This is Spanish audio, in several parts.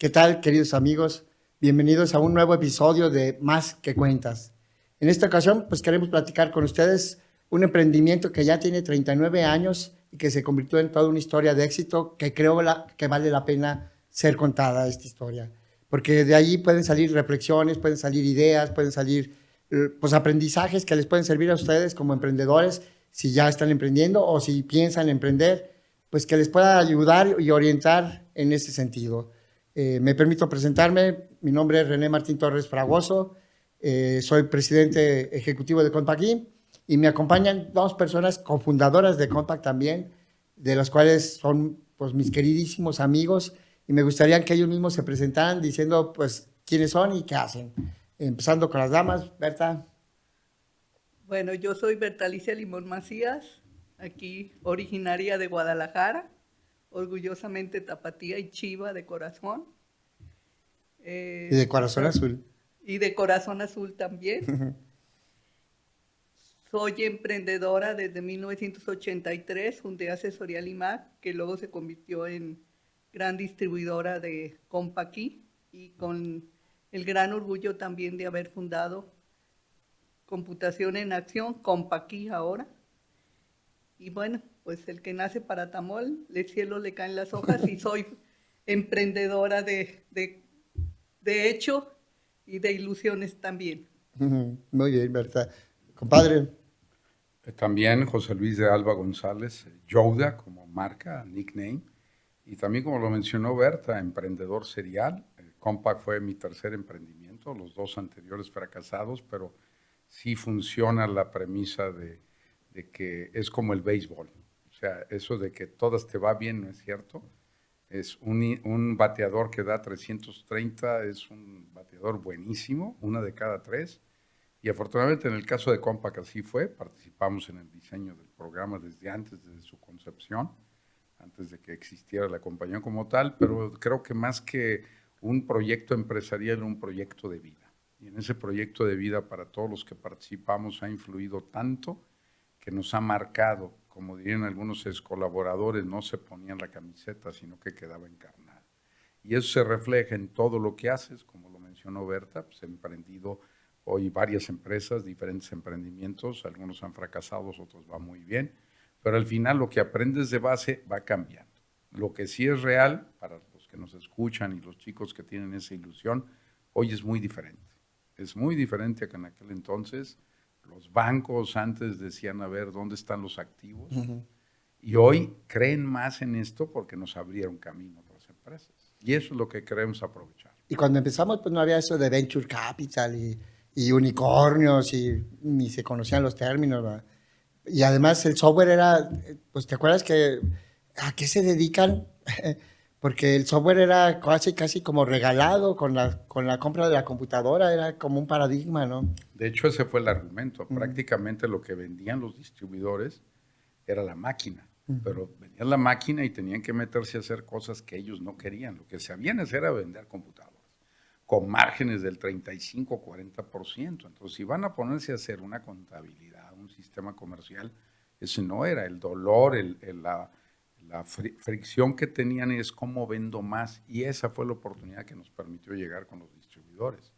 ¿Qué tal, queridos amigos? Bienvenidos a un nuevo episodio de Más que Cuentas. En esta ocasión, pues queremos platicar con ustedes un emprendimiento que ya tiene 39 años y que se convirtió en toda una historia de éxito que creo que vale la pena ser contada esta historia. Porque de ahí pueden salir reflexiones, pueden salir ideas, pueden salir pues aprendizajes que les pueden servir a ustedes como emprendedores si ya están emprendiendo o si piensan emprender, pues que les pueda ayudar y orientar en ese sentido. Me permito presentarme, mi nombre es René Martín Torres Fragoso, soy presidente ejecutivo de Compact y me acompañan dos personas cofundadoras de Compact también, de las cuales son pues mis queridísimos amigos y me gustaría que ellos mismos se presentaran diciendo pues quiénes son y qué hacen. Empezando con las damas, Berta. Bueno, yo soy Bertalicia Limón Macías, aquí originaria de Guadalajara, orgullosamente tapatía y chiva de corazón. Y de corazón azul. Y de corazón azul también. Soy emprendedora desde 1983, fundé Asesoría Limac, que luego se convirtió en gran distribuidora de Compaqui y con el gran orgullo también de haber fundado Computación en Acción, Compaqui ahora. Y bueno, pues el que nace para Tamol, del cielo le caen las hojas y soy emprendedora de hecho y de ilusiones también. Muy bien, Berta. Compadre. También José Luis de Alba González, Youda como marca, nickname, y también como lo mencionó Berta, emprendedor serial. Compact fue mi tercer emprendimiento, los dos anteriores fracasados, pero sí funciona la premisa de que es como el béisbol. O sea, eso de que todas te va bien no es cierto. Es un bateador que da 330, es un bateador buenísimo, una de cada tres. Y afortunadamente en el caso de Compaq así fue, participamos en el diseño del programa desde antes, desde su concepción, antes de que existiera la compañía como tal, pero creo que más que un proyecto empresarial, un proyecto de vida. Y en ese proyecto de vida para todos los que participamos ha influido tanto que nos ha marcado, como dirían algunos ex colaboradores, no se ponían la camiseta, sino que quedaba encarnada. Y eso se refleja en todo lo que haces, como lo mencionó Berta, pues he emprendido hoy varias empresas, diferentes emprendimientos, algunos han fracasado, otros van muy bien, pero al final lo que aprendes de base va cambiando. Lo que sí es real, para los que nos escuchan y los chicos que tienen esa ilusión, hoy es muy diferente. Es muy diferente a que en aquel entonces los bancos antes decían, a ver, ¿dónde están los activos? Y hoy creen más en esto porque nos abrieron camino a otras empresas. Y eso es lo que queremos aprovechar. Y cuando empezamos, pues no había eso de venture capital y unicornios y ni se conocían los términos, ¿verdad? Y además el software era, pues te acuerdas que a qué se dedican, porque el software era casi como regalado con la compra de la computadora, era como un paradigma, ¿no? De hecho, ese fue el argumento. Prácticamente lo que vendían los distribuidores era la máquina. Pero vendían la máquina y tenían que meterse a hacer cosas que ellos no querían. Lo que sabían hacer era vender computadoras con márgenes del 35-40%. Entonces, si van a ponerse a hacer una contabilidad, un sistema comercial, ese no era el dolor, la fricción que tenían es cómo vendo más. Y esa fue la oportunidad que nos permitió llegar con los distribuidores,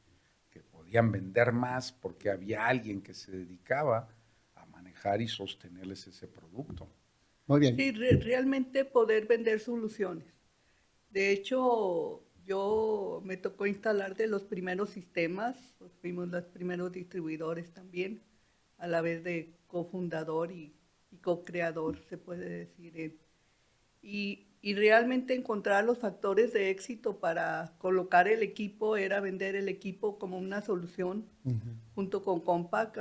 que podían vender más porque había alguien que se dedicaba a manejar y sostenerles ese producto. Muy bien. Sí, realmente poder vender soluciones. De hecho, yo me tocó instalar de los primeros sistemas, pues fuimos los primeros distribuidores también, a la vez de cofundador y co-creador, se puede decir. Y realmente encontrar los factores de éxito para colocar el equipo era vender el equipo como una solución junto con Compaq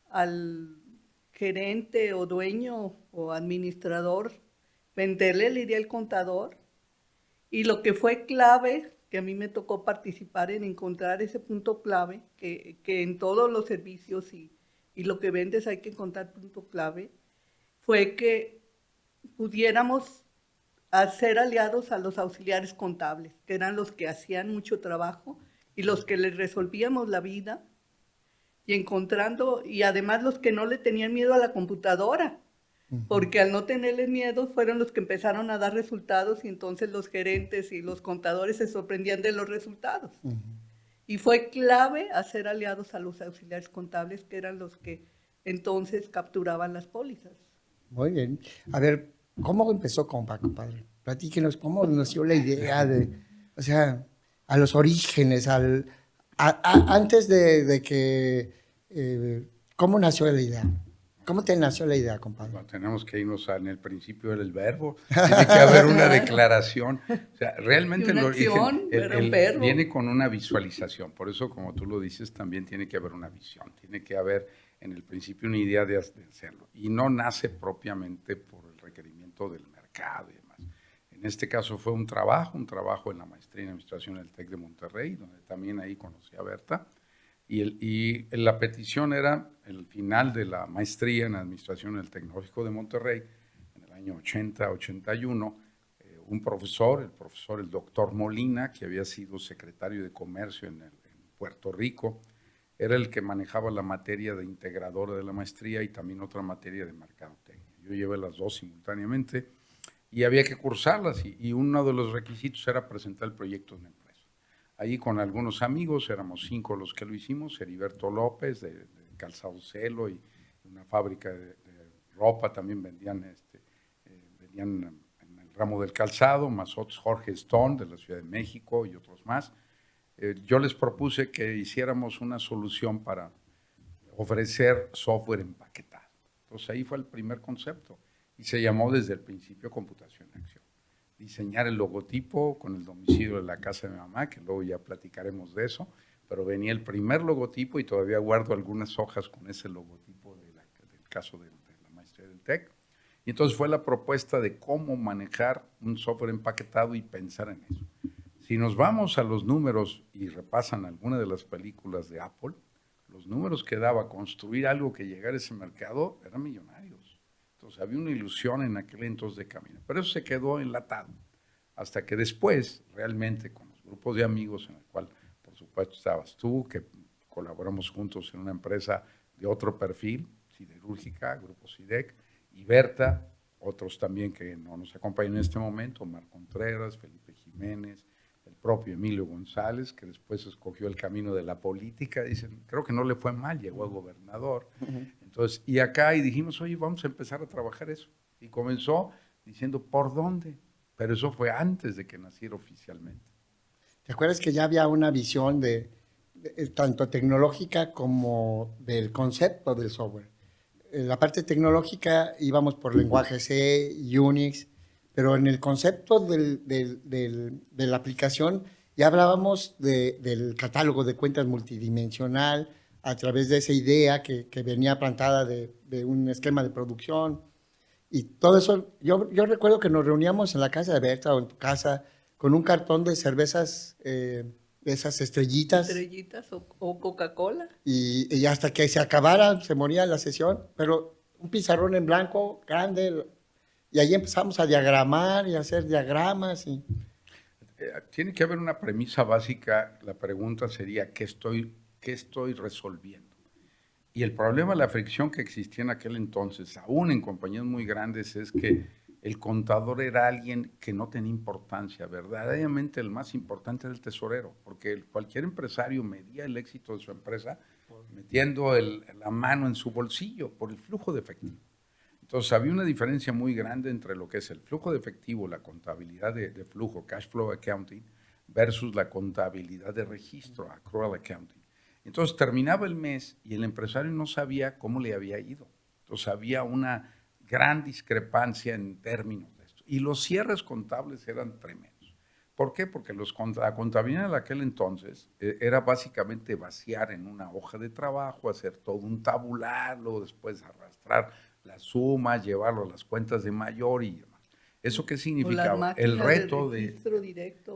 al gerente o dueño o administrador, venderle la idea al contador. Y lo que fue clave, que a mí me tocó participar en encontrar ese punto clave, que en todos los servicios y lo que vendes hay que encontrar punto clave, fue que pudiéramos hacer aliados a los auxiliares contables, que eran los que hacían mucho trabajo y los que les resolvíamos la vida y encontrando, y además los que no le tenían miedo a la computadora, porque al no tenerle miedo fueron los que empezaron a dar resultados y entonces los gerentes y los contadores se sorprendían de los resultados. Y fue clave hacer aliados a los auxiliares contables, que eran los que entonces capturaban las pólizas. Muy bien. A ver, ¿cómo empezó Compact, compadre? Platíquenos, ¿cómo nació la idea de, o sea, a los orígenes, antes de que, ¿cómo nació la idea? ¿Cómo te nació la idea, compadre? Bueno, tenemos que irnos en el principio del verbo. Tiene que haber una declaración. O sea, realmente una el acción, origen era un verbo. viene con una visualización. Por eso, como tú lo dices, también tiene que haber una visión. Tiene que haber en el principio una idea de hacerlo. Y no nace propiamente por el requerimiento del mercado y demás. En este caso fue un trabajo en la maestría en Administración del TEC de Monterrey, donde también ahí conocí a Berta. Y la petición era, el final de la maestría en Administración del Tecnológico de Monterrey, en el año 80-81, un profesor, el doctor Molina, que había sido secretario de Comercio en Puerto Rico, era el que manejaba la materia de integradora de la maestría y también otra materia de mercadotecnia. Yo llevé las dos simultáneamente y había que cursarlas y uno de los requisitos era presentar el proyecto de una empresa. Allí con algunos amigos, éramos 5 los que lo hicimos, Heriberto López de Calzado Celo y una fábrica de ropa, también vendían en el ramo del calzado, más otros, Jorge Stone de la Ciudad de México y otros más. Yo les propuse que hiciéramos una solución para ofrecer software empaquetado. Entonces ahí fue el primer concepto y se llamó desde el principio Computación en Acción. Diseñar el logotipo con el domicilio de la casa de mi mamá, que luego ya platicaremos de eso, pero venía el primer logotipo y todavía guardo algunas hojas con ese logotipo del caso de la maestría del TEC. Y entonces fue la propuesta de cómo manejar un software empaquetado y pensar en eso. Si nos vamos a los números y repasan alguna de las películas de Apple, los números que daba construir algo que llegara a ese mercado eran millonarios. Entonces había una ilusión en aquel entonces de camino, pero eso se quedó enlatado, hasta que después, realmente con los grupos de amigos, en el cual por supuesto estabas tú, que colaboramos juntos en una empresa de otro perfil, siderúrgica, Grupo SIDEC, y Berta, otros también que no nos acompañan en este momento, Omar Contreras, Felipe Jiménez, el propio Emilio González, que después escogió el camino de la política, dicen, creo que no le fue mal, llegó a gobernador. Entonces, y acá y dijimos, oye, vamos a empezar a trabajar eso. Y comenzó diciendo, ¿por dónde? Pero eso fue antes de que naciera oficialmente. ¿Te acuerdas que ya había una visión de tanto tecnológica como del concepto del software? En la parte tecnológica íbamos por lenguaje C, Unix, pero en el concepto de la aplicación ya hablábamos del catálogo de cuentas multidimensional a través de esa idea que venía plantada de un esquema de producción. Y todo eso, yo recuerdo que nos reuníamos en la casa de Berta o en tu casa con un cartón de cervezas, esas estrellitas. Estrellitas o Coca-Cola. Y hasta que se acabara, se moría la sesión, pero un pizarrón en blanco grande. Y ahí empezamos a diagramar y a hacer diagramas. Tiene que haber una premisa básica. La pregunta sería, ¿qué estoy resolviendo? Y el problema, la fricción que existía en aquel entonces, aún en compañías muy grandes, es que el contador era alguien que no tenía importancia. Verdaderamente el más importante era el tesorero, porque cualquier empresario medía el éxito de su empresa metiendo la mano en su bolsillo por el flujo de efectivo. Entonces había una diferencia muy grande entre lo que es el flujo de efectivo, la contabilidad de flujo, cash flow accounting, versus la contabilidad de registro, accrual accounting. Entonces terminaba el mes y el empresario no sabía cómo le había ido. Entonces había una gran discrepancia en términos de esto. Y los cierres contables eran tremendos. ¿Por qué? Porque la contabilidad de aquel entonces era básicamente vaciar en una hoja de trabajo, hacer todo un tabular, luego después arrastrar las sumas, llevarlo a las cuentas de mayor y demás. ¿Eso qué significaba? El reto de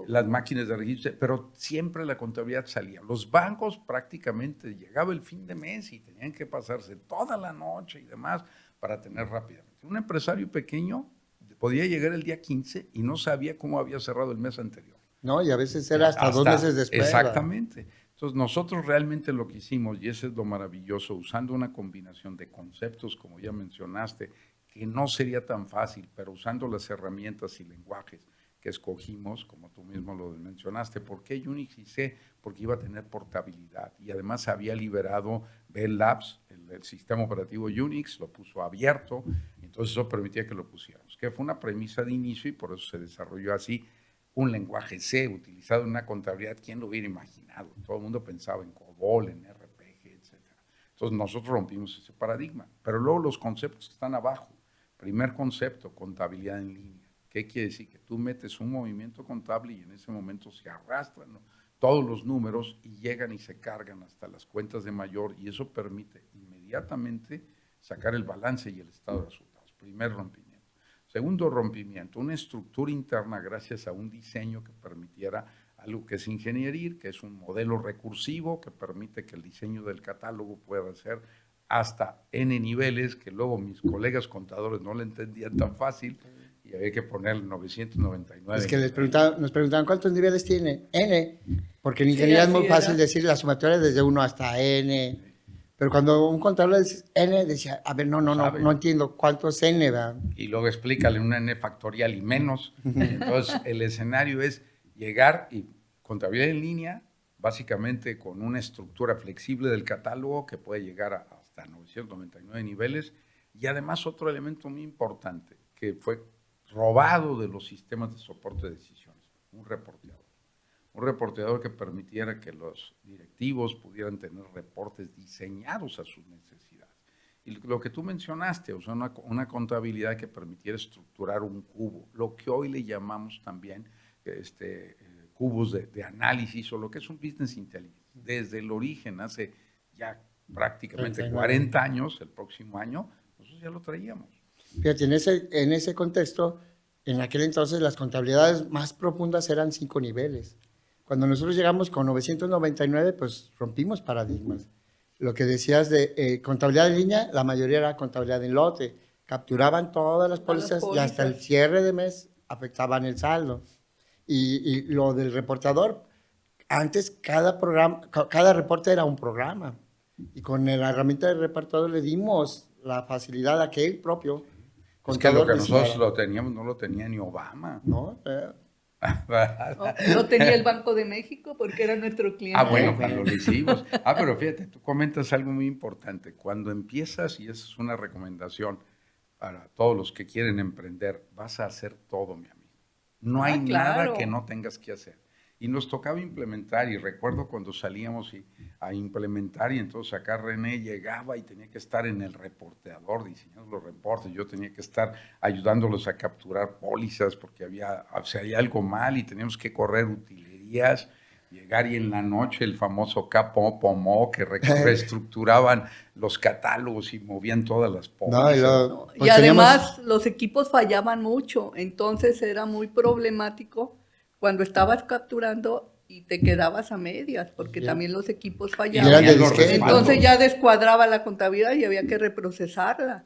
las máquinas de registro, pero siempre la contabilidad salía. Los bancos prácticamente llegaba el fin de mes y tenían que pasarse toda la noche y demás para tener rápidamente. Un empresario pequeño podía llegar el día 15 y no sabía cómo había cerrado el mes anterior. No, y a veces era hasta 2 meses después. Exactamente. Entonces nosotros realmente lo que hicimos, y eso es lo maravilloso, usando una combinación de conceptos, como ya mencionaste, que no sería tan fácil, pero usando las herramientas y lenguajes que escogimos, como tú mismo lo mencionaste. ¿Por qué Unix y C? Porque iba a tener portabilidad y además había liberado Bell Labs, el sistema operativo Unix, lo puso abierto, entonces eso permitía que lo pusiéramos, que fue una premisa de inicio y por eso se desarrolló así un lenguaje C utilizado en una contabilidad. ¿Quién lo hubiera imaginado? Todo el mundo pensaba en COBOL, en RPG, etc. Entonces nosotros rompimos ese paradigma, pero luego los conceptos que están abajo. Primer concepto, contabilidad en línea. ¿Qué quiere decir? Que tú metes un movimiento contable y en ese momento se arrastran, ¿no?, todos los números y llegan y se cargan hasta las cuentas de mayor y eso permite inmediatamente sacar el balance y el estado de resultados. Primer rompimiento. Segundo rompimiento, una estructura interna gracias a un diseño que permitiera algo que es ingeniería, que es un modelo recursivo que permite que el diseño del catálogo pueda ser hasta N niveles, que luego mis colegas contadores no lo entendían tan fácil y había que poner 999. Es que nos preguntaban cuántos niveles tiene N, porque en Sí, ingeniería es así muy fácil era. decir la sumatoria desde 1 hasta N, pero cuando un contador dice N, decía, a ver, no entiendo cuántos N, ¿verdad? Y luego explícale una N factorial y menos. Entonces, el escenario es llegar y contabilidad en línea, básicamente con una estructura flexible del catálogo que puede llegar hasta 999 niveles. Y además otro elemento muy importante que fue robado de los sistemas de soporte de decisiones, un reporteador. Un reporteador que permitiera que los directivos pudieran tener reportes diseñados a sus necesidades. Y lo que tú mencionaste, o sea, una contabilidad que permitiera estructurar un cubo, lo que hoy le llamamos también cubos de análisis o lo que es un business intelligence. Desde el origen, hace ya prácticamente 39. 40 años, el próximo año, nosotros ya lo traíamos. Fíjate, en ese contexto, en aquel entonces las contabilidades más profundas eran 5 niveles. Cuando nosotros llegamos con 999, pues rompimos paradigmas. Lo que decías de contabilidad en línea, la mayoría era contabilidad en lote. Capturaban todas las pólizas y hasta el cierre de mes afectaban el saldo. Y lo del reportador, antes cada reporte era un programa. Y con la herramienta del reportador le dimos la facilidad a que él propio Es que lo contador que nosotros diseñara. lo teníamos no lo tenía ni Obama. ¿No? No tenía el Banco de México porque era nuestro cliente. Bueno, cuando lo hicimos. Pero fíjate, tú comentas algo muy importante. Cuando empiezas, y esa es una recomendación para todos los que quieren emprender, vas a hacer todo, mi amigo. No hay claro. nada que no tengas que hacer. Y nos tocaba implementar, y recuerdo cuando salíamos a implementar, y entonces acá René llegaba y tenía que estar en el reporteador diseñando los reportes, yo tenía que estar ayudándolos a capturar pólizas porque había algo mal y teníamos que correr utilerías, llegar y en la noche el famoso capo-pomo que reestructuraban los catálogos y movían todas las pólizas. Y además los equipos fallaban mucho, entonces era muy problemático cuando estabas capturando y te quedabas a medias, porque también los equipos fallaban. Entonces ya descuadraba la contabilidad y había que reprocesarla.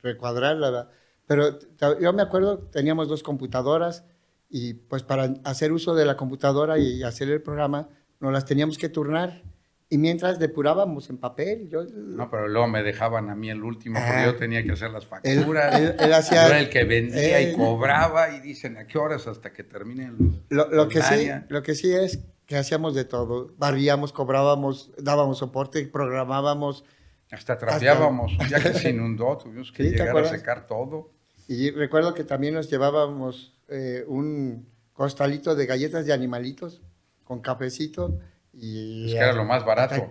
Recuadrarla, ¿verdad? Pero yo me acuerdo, teníamos 2 computadoras y pues para hacer uso de la computadora y hacer el programa, nos las teníamos que turnar. Y mientras depurábamos en papel. No, pero luego me dejaban a mí el último, porque yo tenía que hacer las facturas. Él hacía, yo era el que vendía y cobraba, y dicen, ¿a qué horas? Hasta que terminen lo que sí es que hacíamos de todo. Barríamos, cobrábamos, dábamos soporte, programábamos. Hasta trapeábamos. Un día que se inundó, tuvimos que llegar a secar todo. Y recuerdo que también nos llevábamos un costalito de galletas de animalitos con cafecito. Y es que era lo más barato. Hasta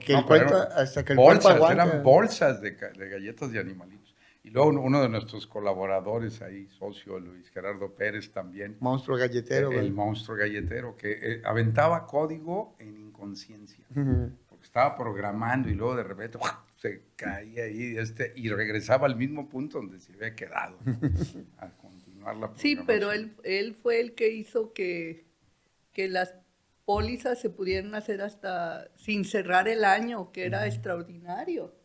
que el cuerpo aguanta. Eran bolsas de galletas de animalitos. Y luego uno de nuestros colaboradores ahí, socio Luis Gerardo Pérez también. Monstruo galletero. El monstruo galletero, que aventaba código en inconsciencia. Porque estaba programando y luego de repente se caía ahí y regresaba al mismo punto donde se había quedado, ¿no? A continuar la programación. Sí, pero él fue el que hizo que las pólizas se pudieran hacer hasta sin cerrar el año, que era extraordinario.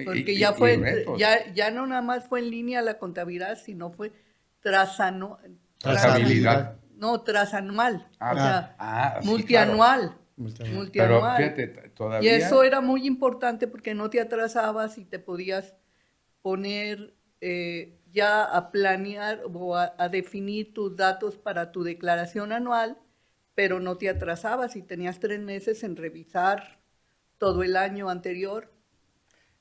Porque ya no nada más fue en línea la contabilidad, sino fue trazabilidad. No, trasanual. Sí, multianual. Claro. Multianual. Pero fíjate, todavía. Y eso era muy importante porque no te atrasabas y te podías poner ya a planear o a definir tus datos para tu declaración anual, pero no te atrasabas y tenías 3 meses en revisar todo el año anterior.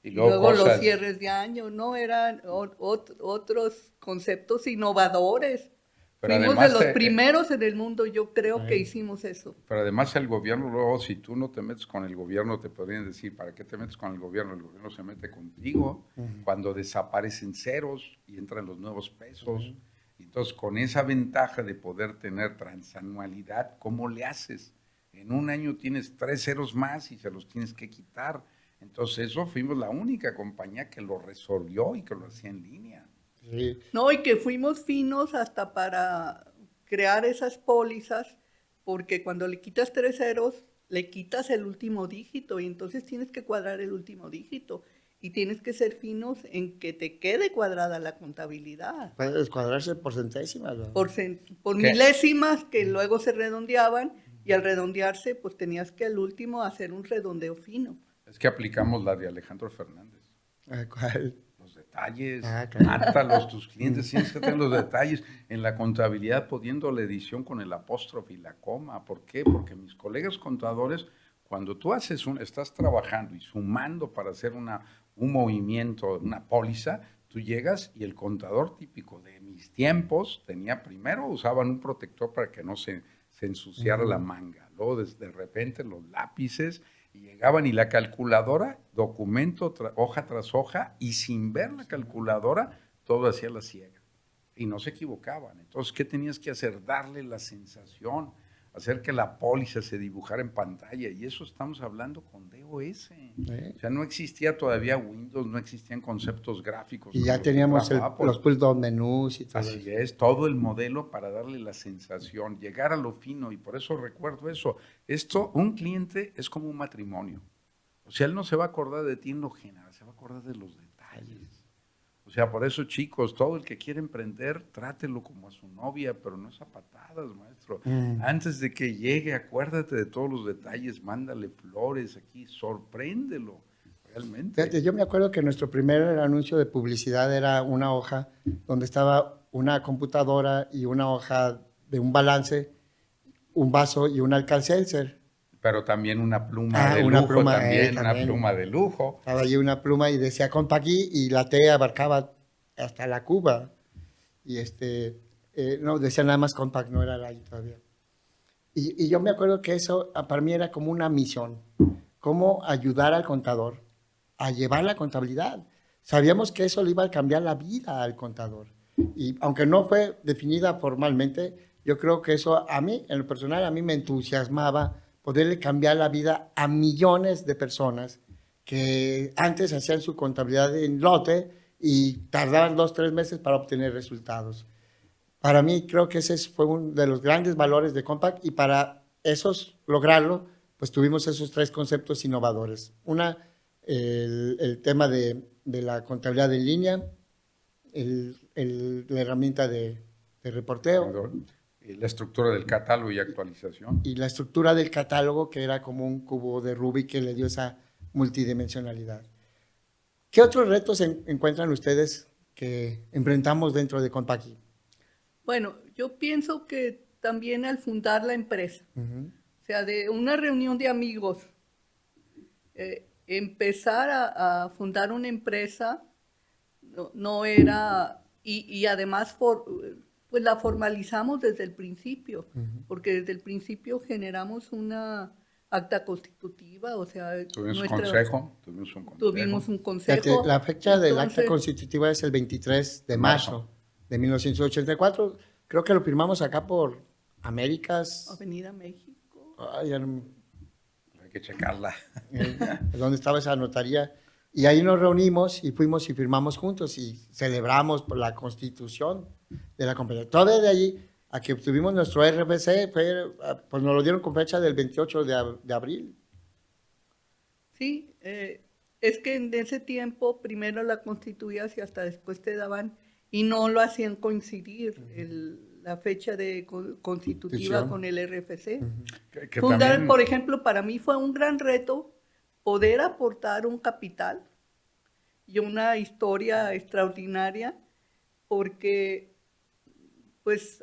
Y Y luego luego los cosas, cierres de año, ¿no? Eran otros conceptos innovadores. pero Fuimos de además, los primeros en el mundo, yo creo que Ay. hicimos eso. pero además el gobierno, luego, si tú no te metes con el gobierno, te podrían decir, ¿para qué te metes con el gobierno? El gobierno se mete contigo cuando desaparecen ceros y entran los nuevos pesos. Entonces, con esa ventaja de poder tener transanualidad, ¿cómo le haces? En un año tienes 3 ceros más y se los tienes que quitar. Entonces, eso fuimos la única compañía que lo resolvió y que lo hacía en línea. Sí. No, y que fuimos finos hasta para crear esas pólizas, porque cuando le quitas 3 ceros, le quitas el último dígito y entonces tienes que cuadrar el último dígito y tienes que ser finos en que te quede cuadrada la contabilidad. Puede descuadrarse por centésimas, ¿verdad? Por ¿Qué? milésimas que luego se redondeaban y al redondearse, pues tenías que al último hacer un redondeo fino. Es que aplicamos la de Alejandro Fernández. ¿Cuál? Los detalles, Ah, claro. mátalos, tus clientes tienes que tener los detalles. En la contabilidad poniendo la edición con el apóstrofe y la coma. ¿Por qué? Porque mis colegas contadores, cuando tú estás trabajando y sumando para hacer un movimiento, una póliza, tú llegas y el contador típico de mis tiempos primero usaban un protector para que no se ensuciara la manga. Luego de repente los lápices y llegaban y la calculadora, documento, hoja tras hoja, y sin ver la calculadora, todo hacía la ciega. Y no se equivocaban. Entonces, ¿qué tenías que hacer? Darle la sensación, hacer que la póliza se dibujara en pantalla. Y eso estamos hablando con DOS. O sea, no existía todavía Windows, no existían conceptos gráficos. Y ya teníamos los pull-down menús y todo Así eso. es, todo el modelo para darle la sensación, llegar a lo fino, y por eso recuerdo eso. Un cliente es como un matrimonio. O sea, él no se va a acordar de ti en lo general, se va a acordar de los detalles. O sea, por eso, chicos, todo el que quiere emprender, trátelo como a su novia, pero no es a patadas, maestro. Antes de que llegue, acuérdate de todos los detalles, mándale flores aquí, sorpréndelo. Realmente. Fíjate, yo me acuerdo que nuestro primer anuncio de publicidad era una hoja donde estaba una computadora y una hoja de un balance, un vaso y un alcacelser. Pero también una pluma de una lujo, pluma, también una también. pluma de lujo. Estaba allí una pluma y decía Compaqui y la T abarcaba hasta la Cuba. Y no, decía nada más Compact, no era la I todavía. Y yo me acuerdo que eso para mí era como una misión, cómo ayudar al contador a llevar la contabilidad. Sabíamos que eso le iba a cambiar la vida al contador. Y aunque no fue definida formalmente, yo creo que eso a mí, en lo personal, a mí me entusiasmaba poderle cambiar la vida a millones de personas que antes hacían su contabilidad en lote y tardaban 2 o 3 meses para obtener resultados. Para mí creo que ese fue uno de los grandes valores de Compact y para lograrlo, pues tuvimos esos 3 conceptos innovadores. El tema de la contabilidad en línea, la herramienta de reporteo Y la estructura del catálogo y actualización. y la estructura del catálogo, que era como un cubo de Rubik que le dio esa multidimensionalidad. ¿Qué otros retos encuentran ustedes que enfrentamos dentro de Compaqui? Bueno, yo pienso que también al fundar la empresa, o sea, de una reunión de amigos, empezar a fundar una empresa no era, y además pues la formalizamos desde el principio, porque desde el principio generamos una acta constitutiva, o sea, Tuvimos un consejo. Fíjate, la fecha del acta constitutiva es el 23 de marzo de 1984. Creo que lo firmamos acá por Américas. Avenida México. Ay, Hay que checarla. ¿Dónde estaba esa notaría? Y ahí nos reunimos y fuimos y firmamos juntos y celebramos por la constitución de la compañía. Todavía de allí a que obtuvimos nuestro RFC, pues nos lo dieron con fecha del 28 de abril. Sí, es que en ese tiempo primero la constituías y hasta después te daban, y no lo hacían coincidir la fecha de constitutiva con el RFC. Que Fundar, también, por ejemplo, para mí fue un gran reto poder aportar un capital y una historia extraordinaria porque pues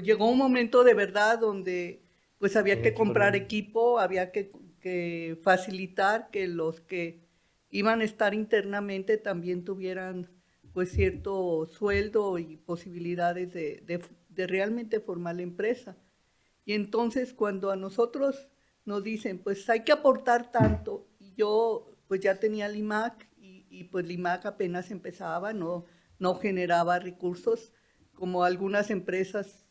llegó un momento de verdad donde pues había que comprar equipo, había que facilitar que los que iban a estar internamente también tuvieran pues cierto sueldo y posibilidades de realmente formar la empresa. Y entonces cuando a nosotros nos dicen, pues hay que aportar tanto, y yo pues ya tenía el IMAC y pues el IMAC apenas empezaba, no generaba recursos, como algunas empresas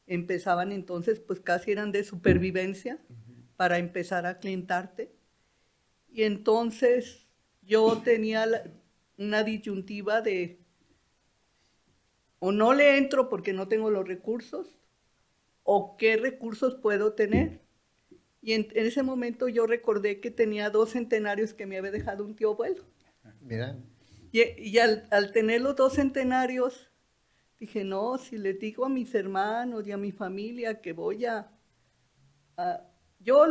empezaban entonces, pues casi eran de supervivencia para empezar a clientarte. Y entonces yo tenía una disyuntiva de o no le entro porque no tengo los recursos, o qué recursos puedo tener. Y en ese momento yo recordé que tenía 2 centenarios que me había dejado un tío abuelo. Mira. Y al tener los 2 centenarios, dije, no, si les digo a mis hermanos y a mi familia que voy yo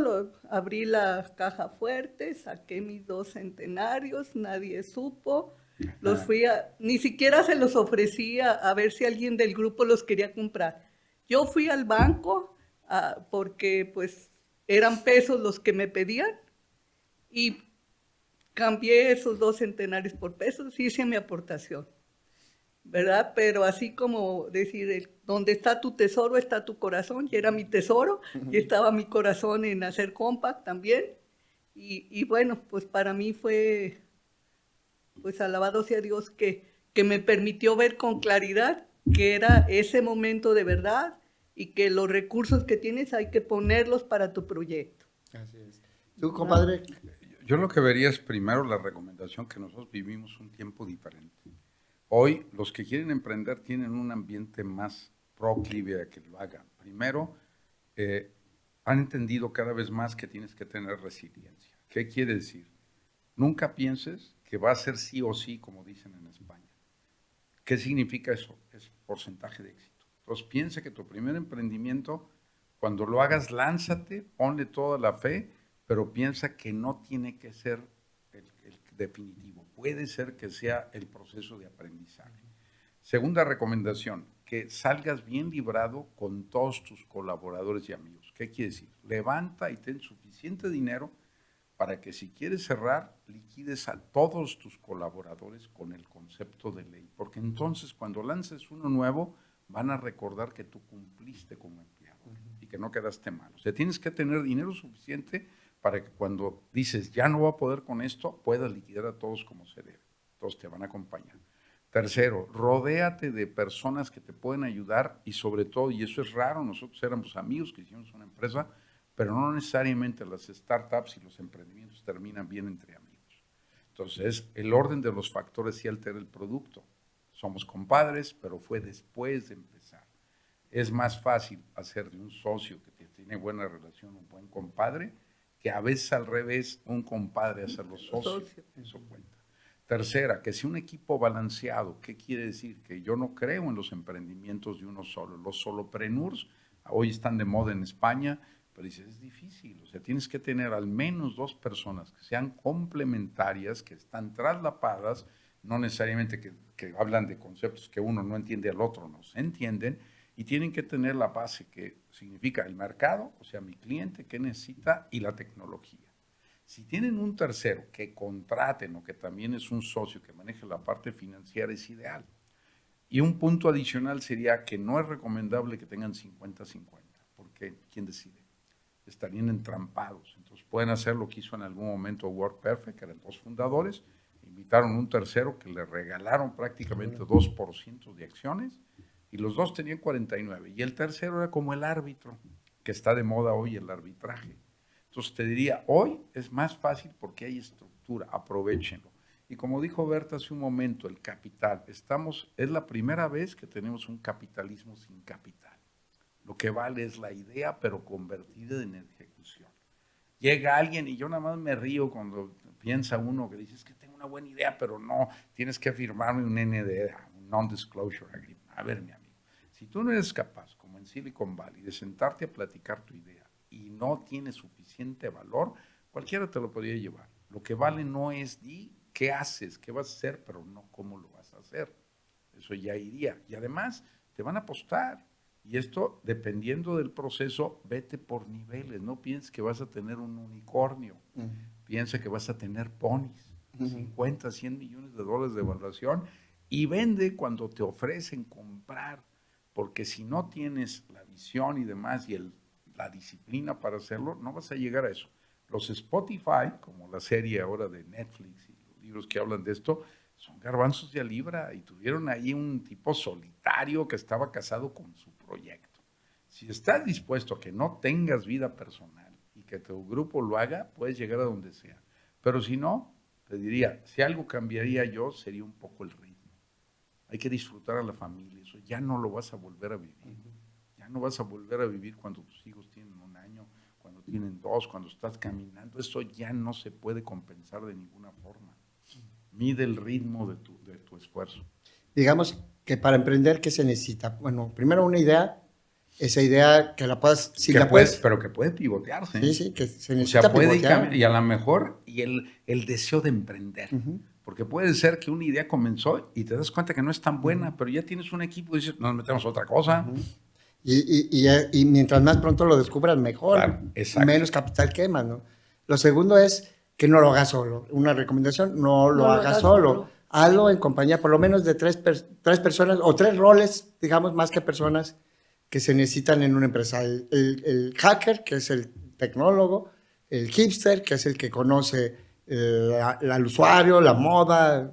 abrí la caja fuerte, saqué mis 2 centenarios, nadie supo, ni siquiera se los ofrecía a ver si alguien del grupo los quería comprar. Yo fui al banco porque pues eran pesos los que me pedían y cambié esos 2 centenarios por pesos, hice mi aportación, ¿verdad? Pero así como decir, donde está tu tesoro está tu corazón, y era mi tesoro, y estaba mi corazón en hacer Compact también, y bueno, pues para mí fue, pues alabado sea Dios que me permitió ver con claridad que era ese momento de verdad y que los recursos que tienes hay que ponerlos para tu proyecto. Así es. ¿Tú, compadre? Yo lo que vería es primero la recomendación que nosotros vivimos un tiempo diferente. Hoy los que quieren emprender tienen un ambiente más proclive a que lo hagan. Primero, han entendido cada vez más que tienes que tener resiliencia. ¿Qué quiere decir? Nunca pienses que va a ser sí o sí, como dicen en España. ¿Qué significa eso? Es porcentaje de éxito. Entonces piensa que tu primer emprendimiento, cuando lo hagas, lánzate, ponle toda la fe, pero piensa que no tiene que ser el definitivo. Puede ser que sea el proceso de aprendizaje. Segunda recomendación, que salgas bien librado con todos tus colaboradores y amigos. ¿Qué quiere decir? Levanta y ten suficiente dinero para que si quieres cerrar, liquides a todos tus colaboradores con el concepto de ley. Porque entonces cuando lances uno nuevo, van a recordar que tú cumpliste como empleado y que no quedaste mal. O sea, tienes que tener dinero suficiente para que cuando dices, ya no voy a poder con esto, puedas liquidar a todos como se debe. Todos te van a acompañar. Tercero, rodéate de personas que te pueden ayudar y sobre todo, y eso es raro, nosotros éramos amigos que hicimos una empresa, pero no necesariamente las startups y los emprendimientos terminan bien entre amigos. Entonces, el orden de los factores sí altera el producto. Somos compadres, pero fue después de empezar. Es más fácil hacer de un socio que tiene buena relación un buen compadre, que a veces al revés, un compadre hacerlo socio. Eso cuenta. Tercera, que sea un equipo balanceado. ¿Qué quiere decir? Que yo no creo en los emprendimientos de uno solo. Los solopreneurs hoy están de moda en España, pero dices, es difícil. O sea, tienes que tener al menos 2 personas que sean complementarias, que están traslapadas, no necesariamente que hablan de conceptos que uno no entiende, al otro no se entienden, y tienen que tener la base que significa el mercado, o sea, mi cliente, qué necesita, y la tecnología. Si tienen un tercero que contraten o que también es un socio que maneje la parte financiera, es ideal. Y un punto adicional sería que no es recomendable que tengan 50-50, porque ¿quién decide? Estarían entrampados. Entonces pueden hacer lo que hizo en algún momento WordPerfect, que eran 2 fundadores, invitaron a un tercero que le regalaron prácticamente 2% de acciones y los 2 tenían 49. Y el tercero era como el árbitro, que está de moda hoy el arbitraje. Entonces te diría, hoy es más fácil porque hay estructura, aprovéchenlo. Y como dijo Berta hace un momento, el capital, es la primera vez que tenemos un capitalismo sin capital. Lo que vale es la idea, pero convertida en ejecución. Llega alguien y yo nada más me río cuando piensa uno que dice, es que tengo una buena idea, pero no, tienes que firmarme un NDA, un Non-Disclosure Agreement. A ver, mi amigo, si tú no eres capaz, como en Silicon Valley, de sentarte a platicar tu idea y no tiene suficiente valor, cualquiera te lo podría llevar. Lo que vale no es qué haces, qué vas a hacer, pero no cómo lo vas a hacer. Eso eso ya iría. Y además te van a apostar. Y esto, dependiendo del proceso, vete por niveles. No pienses que vas a tener un unicornio. Piensa que vas a tener ponis. 50, 100 millones de dólares de evaluación. Y vende cuando te ofrecen comprar. Porque si no tienes la visión y demás y la disciplina para hacerlo, no vas a llegar a eso. Los Spotify, como la serie ahora de Netflix y los libros que hablan de esto, son garbanzos de a libra y tuvieron ahí un tipo solitario que estaba casado con su proyecto. Si estás dispuesto a que no tengas vida personal y que tu grupo lo haga, puedes llegar a donde sea. Pero si no, te diría, si algo cambiaría yo, sería un poco el ritmo. Hay que disfrutar a la familia, eso ya no lo vas a volver a vivir. Ya no vas a volver a vivir cuando tus hijos tienen 1 año, cuando tienen 2, cuando estás caminando. Eso ya no se puede compensar de ninguna forma. Mide el ritmo de tu esfuerzo. Digamos que para emprender, ¿qué se necesita? Bueno, primero una idea, esa idea que la puedas, si que la puedes, pero que puede pivotearse. sí, sí, que se O necesita sea, puede pivotear. y a lo mejor, y el deseo de emprender. Porque puede ser que una idea comenzó y te das cuenta que no es tan buena, pero ya tienes un equipo y dices, nos metemos a otra cosa. Y mientras más pronto lo descubras, mejor. Claro, exacto. Menos capital quemas, ¿no? Lo segundo es que no lo hagas solo. Una recomendación, no lo hagas solo. Hazlo en compañía por lo menos de tres personas o 3 roles, digamos, más que personas que se necesitan en una empresa. El hacker, que es el tecnólogo, el hipster, que es el que conoce al usuario, la moda,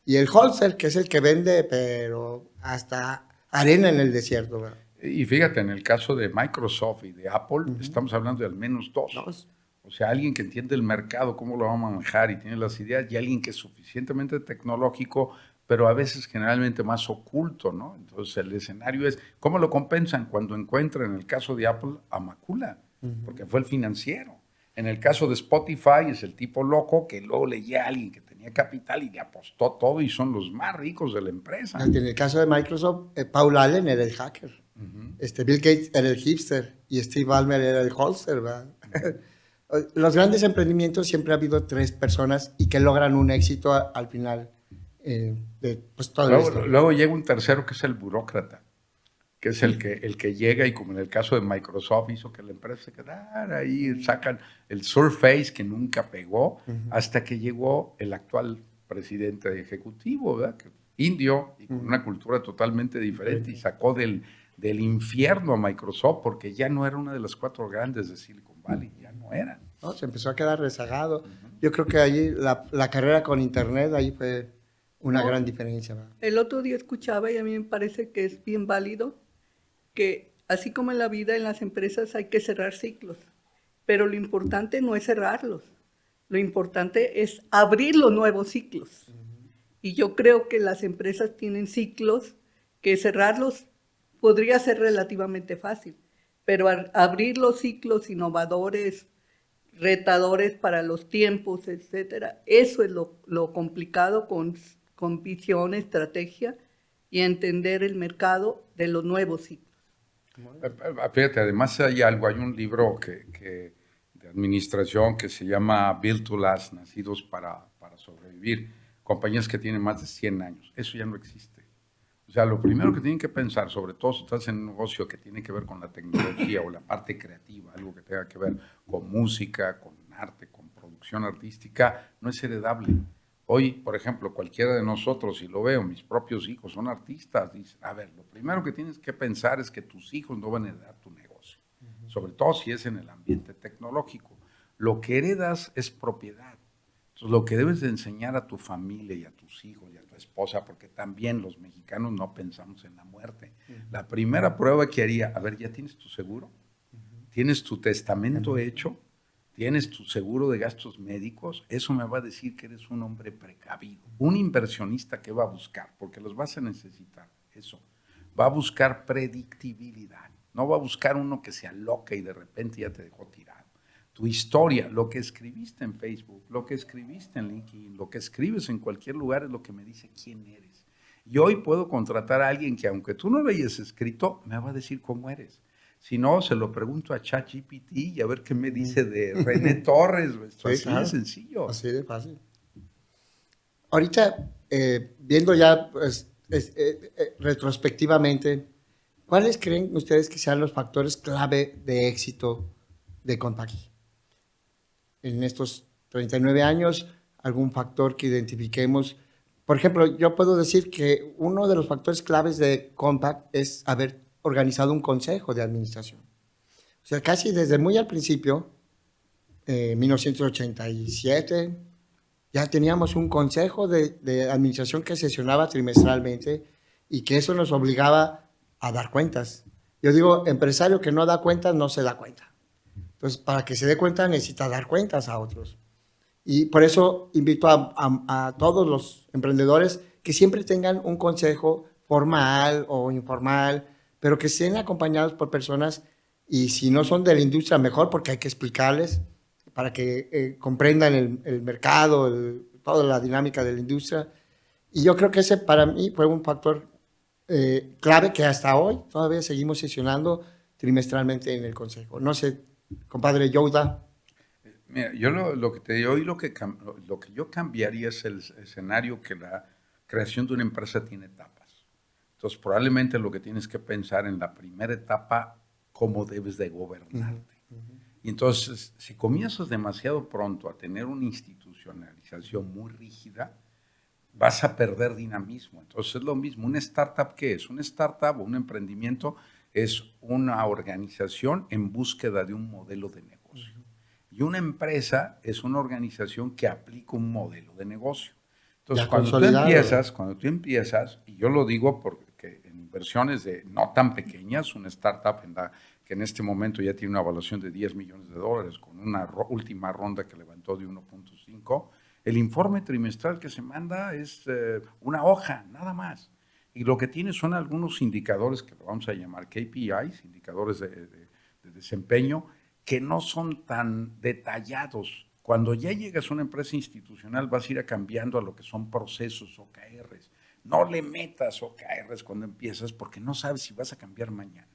y el wholesaler, que es el que vende, pero hasta arena en el desierto, ¿verdad? Y fíjate, en el caso de Microsoft y de Apple, estamos hablando de al menos 2. O sea, alguien que entiende el mercado, cómo lo va a manejar y tiene las ideas, y alguien que es suficientemente tecnológico, pero a veces generalmente más oculto, ¿no? Entonces el escenario es, ¿cómo lo compensan? Cuando encuentran, en el caso de Apple, a Macula, porque fue el financiero. En el caso de Spotify es el tipo loco que luego leía a alguien que tenía capital y le apostó todo y son los más ricos de la empresa. En el caso de Microsoft, Paul Allen era el hacker, Bill Gates era el hipster y Steve Ballmer era el wholesaler, ¿verdad? Los grandes emprendimientos siempre ha habido 3 personas y que logran un éxito al final de pues, todo esto. Luego llega un tercero que es el burócrata, que es el que llega y como en el caso de Microsoft hizo que la empresa se quedara ahí, sacan el Surface que nunca pegó, hasta que llegó el actual presidente ejecutivo, ¿verdad? Indio y con una cultura totalmente diferente y sacó del infierno a Microsoft porque ya no era una de las 4 grandes de Silicon Valley, ya no eran. ¿No? Se empezó a quedar rezagado. Yo creo que allí la carrera con Internet ahí fue una gran diferencia, ¿verdad? El otro día escuchaba y a mí me parece que es bien válido que así como en la vida, en las empresas hay que cerrar ciclos, pero lo importante no es cerrarlos, lo importante es abrir los nuevos ciclos. Y yo creo que las empresas tienen ciclos que cerrarlos podría ser relativamente fácil, pero abrir los ciclos innovadores, retadores para los tiempos, etcétera, eso es lo complicado con visión, estrategia y entender el mercado de los nuevos ciclos. Fíjate, además hay un libro de administración que se llama Built to Last, Nacidos para Sobrevivir, compañías que tienen más de 100 años. Eso ya no existe. O sea, lo primero que tienen que pensar, sobre todo si estás en un negocio que tiene que ver con la tecnología o la parte creativa, algo que tenga que ver con música, con arte, con producción artística, no es heredable. Hoy, por ejemplo, cualquiera de nosotros, si lo veo, mis propios hijos son artistas, dicen, a ver, lo primero que tienes que pensar es que tus hijos no van a heredar tu negocio, sobre todo si es en el ambiente tecnológico. Lo que heredas es propiedad. Entonces, lo que debes de enseñar a tu familia y a tus hijos y a tu esposa, porque también los mexicanos no pensamos en la muerte. La primera prueba que haría, a ver, ¿ya tienes tu seguro? ¿Tienes tu testamento hecho? ¿Tienes tu seguro de gastos médicos? Eso me va a decir que eres un hombre precavido. Un inversionista que va a buscar, porque los vas a necesitar, eso. Va a buscar predictibilidad. No va a buscar uno que se aloque y de repente ya te dejó tirado. Tu historia, lo que escribiste en Facebook, lo que escribiste en LinkedIn, lo que escribes en cualquier lugar es lo que me dice quién eres. Y hoy puedo contratar a alguien que aunque tú no lo hayas escrito, me va a decir cómo eres. Si no, se lo pregunto a ChatGPT y a ver qué me dice de René Torres. Esto sí, así claro. De sencillo. Así de fácil. Ahorita, viendo ya pues, retrospectivamente, ¿cuáles creen ustedes que sean los factores clave de éxito de Compact? En estos 39 años, algún factor que identifiquemos. Por ejemplo, yo puedo decir que uno de los factores claves de Compact es haber organizado un consejo de administración. O sea, casi desde muy al principio, 1987, ya teníamos un consejo de administración que sesionaba trimestralmente y que eso nos obligaba a dar cuentas. Yo digo, empresario que no da cuentas no se da cuenta. Entonces, para que se dé cuenta necesita dar cuentas a otros. Y por eso invito a todos los emprendedores que siempre tengan un consejo formal o informal, pero que estén acompañados por personas, y si no son de la industria, mejor, porque hay que explicarles para que comprendan el mercado, toda la dinámica de la industria. Y yo creo que ese para mí fue un factor clave que hasta hoy todavía seguimos sesionando trimestralmente en el consejo. No sé, compadre Youda. Mira, yo lo que te digo y lo que yo cambiaría es el escenario que la creación de una empresa tiene etapas. Entonces, probablemente lo que tienes que pensar en la primera etapa, cómo debes de gobernarte. Y entonces, si comienzas demasiado pronto a tener una institucionalización muy rígida, vas a perder dinamismo. Entonces, es lo mismo. ¿Una startup qué es? Una startup o un emprendimiento es una organización en búsqueda de un modelo de negocio. Y una empresa es una organización que aplica un modelo de negocio. Entonces, cuando tú empiezas, y yo lo digo porque en inversiones no tan pequeñas, una startup que en este momento ya tiene una evaluación de $10 millones, con una última ronda que levantó de 1.5, el informe trimestral que se manda es una hoja, nada más. Y lo que tiene son algunos indicadores que lo vamos a llamar KPIs, indicadores de desempeño, que no son tan detallados. Cuando ya llegas a una empresa institucional vas a ir cambiando a lo que son procesos, OKRs. No le metas OKRs cuando empiezas porque no sabes si vas a cambiar mañana.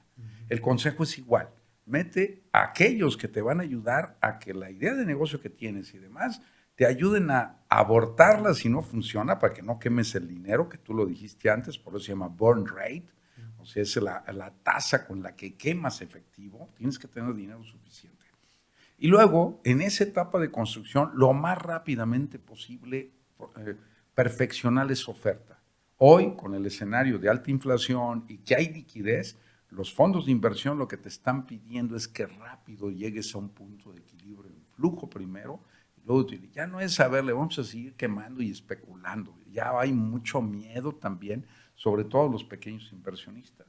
El consejo es igual. Mete a aquellos que te van a ayudar a que la idea de negocio que tienes y demás te ayuden a abortarla si no funciona, para que no quemes el dinero, que tú lo dijiste antes, por eso se llama burn rate. O sea, es la tasa con la que quemas efectivo. Tienes que tener dinero suficiente. Y luego, en esa etapa de construcción, lo más rápidamente posible, perfeccionar esa oferta. Hoy, con el escenario de alta inflación y que hay liquidez, los fondos de inversión lo que te están pidiendo es que rápido llegues a un punto de equilibrio en flujo primero, y luego ya no es saberle, vamos a seguir quemando y especulando. Ya hay mucho miedo también, sobre todo los pequeños inversionistas.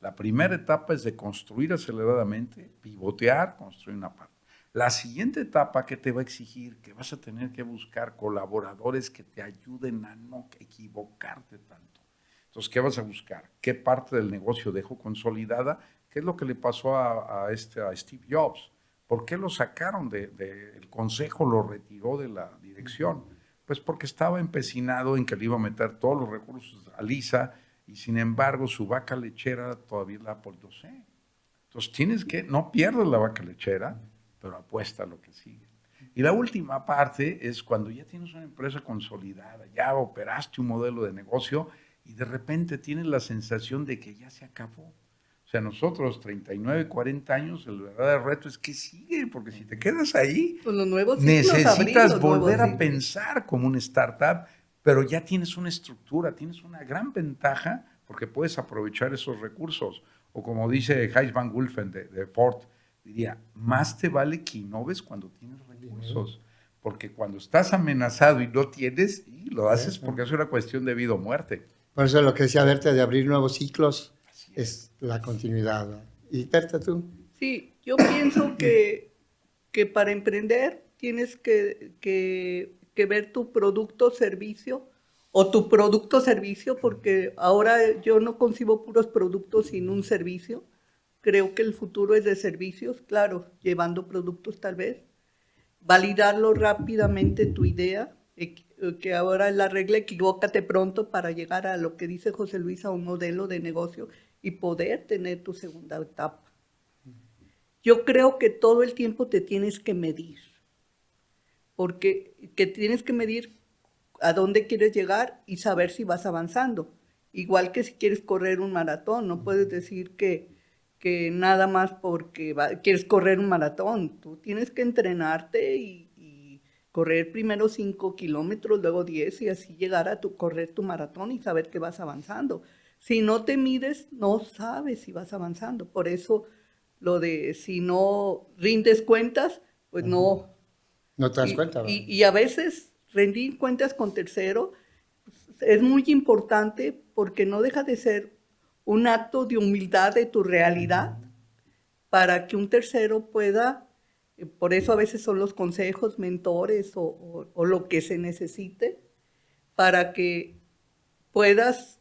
La primera etapa es de construir aceleradamente, pivotear, construir una parte. La siguiente etapa que te va a exigir que vas a tener que buscar colaboradores que te ayuden a no equivocarte tanto. Entonces, ¿qué vas a buscar? ¿Qué parte del negocio dejo consolidada? ¿Qué es lo que le pasó a Steve Jobs? ¿Por qué lo sacaron del consejo, lo retiró de la dirección? Pues porque estaba empecinado en que le iba a meter todos los recursos a Lisa y sin embargo su vaca lechera todavía es la Apple IIc. Entonces no pierdas la vaca lechera, pero apuesta a lo que sigue. Y la última parte es cuando ya tienes una empresa consolidada, ya operaste un modelo de negocio y de repente tienes la sensación de que ya se acabó. O sea, nosotros, 39, 40 años, el verdadero reto es que sigue, porque si te quedas ahí, Con los nuevos necesitas volver a pensar como una startup, pero ya tienes una estructura, tienes una gran ventaja porque puedes aprovechar esos recursos. O como dice Gijs Van Gulfen de Ford, diría, más te vale que innoves cuando tienes recursos, porque cuando estás amenazado y no tienes, y lo haces porque es una cuestión de vida o muerte. Por eso lo que decía Berta de abrir nuevos ciclos es la continuidad, ¿no? ¿Y Berta, tú? Sí, yo pienso que para emprender tienes que ver tu producto o servicio, porque ahora yo no concibo puros productos sin un servicio. Creo que el futuro es de servicios, claro, llevando productos tal vez. Validarlo rápidamente tu idea, que ahora es la regla, equivócate pronto para llegar a lo que dice José Luis, a un modelo de negocio y poder tener tu segunda etapa. Yo creo que todo el tiempo te tienes que medir, porque tienes que medir a dónde quieres llegar y saber si vas avanzando. Igual que si quieres correr un maratón, no puedes decir que nada más porque quieres correr un maratón. Tú tienes que entrenarte y correr primero 5 kilómetros, luego 10 y así llegar a correr tu maratón y saber que vas avanzando. Si no te mides, no sabes si vas avanzando. Por eso lo de si no rindes cuentas, pues no. No te das cuenta, ¿verdad? Y a veces rendir cuentas con tercero es muy importante porque no deja de ser un acto de humildad de tu realidad para que un tercero pueda, por eso a veces son los consejos, mentores o lo que se necesite, para que puedas